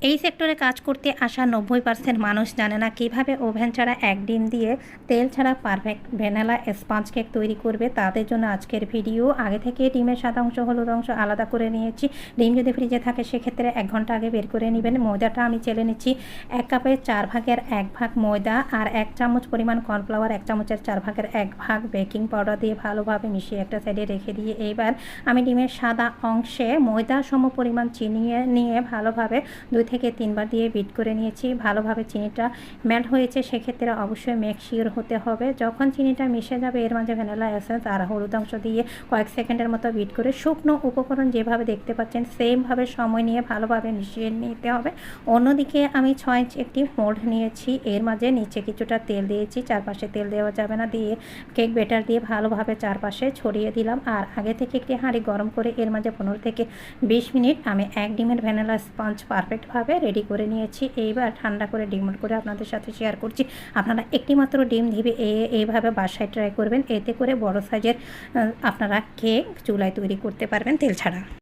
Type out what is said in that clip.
এই সেক্টরে কাজ করতে আসা 90% মানুষ জানে না কিভাবে ওভেন ছাড়া এক ডিম দিয়ে তেল ছাড়া পারফেক্ট ভ্যানিলা স্পঞ্জ কেক তৈরি করবে। তাদের জন্য আজকের ভিডিও। আগে থেকে ডিমের সাদা অংশ হলুদ অংশ আলাদা করে নিয়েছি। ডিম যদি ফ্রিজে থাকে সেক্ষেত্রে 1 ঘন্টা আগে বের করে নেবেন। ময়দাটা আমি চেলে নিচ্ছি। 1 কাপের 4 ভাগের 1 ভাগ ময়দা আর 1 চামচ পরিমাণ কর্নফ্লাওয়ার, 1 চামচের 4 ভাগের 1 ভাগ বেকিং পাউডার দিয়ে ভালোভাবে মিশিয়ে একটা সাইডে রেখে দিয়ে এইবার আমি ডিমের সাদা অংশে ময়দা সম পরিমাণ চিনি নিয়ে ভালোভাবে 2 থেকে 3 বার দিয়ে বিট করে নিয়েছি। ভালোভাবে চিনিটা মেল্ট হয়েছে সেক্ষেত্রে অবশ্যই মেক শিওর হতে হবে। যখন চিনিটা মিশে যাবে এর মাঝে ভ্যানিলা এসেন্স আর হলুদ অংশ দিয়ে কয়েক সেকেন্ডের মতো বিট করে শুকনো উপকরণ যেভাবে দেখতে পাচ্ছেন সেমভাবে সময় নিয়ে ভালোভাবে মিশিয়ে নিতে হবে। অন্যদিকে আমি 6 ইঞ্চ একটি মোল্ড নিয়েছি। এর মাঝে নিচে কিছুটা তেল দিয়েছি, চারপাশে তেল দেওয়া যাবে না, দিয়ে কেক ব্যাটার দিয়ে ভালোভাবে চারপাশে ছড়িয়ে দিলাম। আর আগে থেকে একটি হাঁড়ি গরম করে এর মাঝে 15 থেকে 20 মিনিট আমি 1 ডিমের ভ্যানিলা স্পঞ্জ পারফেক্টভাবে রেডি করে নিয়েছি। এইবার ঠান্ডা করে ডিমোল্ড করে আপনাদের সাথে শেয়ার করছি। আপনারা একটি মাত্র ডিম দিয়ে এইভাবে বাসায় ট্রাই করবেন, এতে করে বড় সাইজের আপনারা কেক চুলায় তৈরি করতে পারবেন তেল ছাড়া।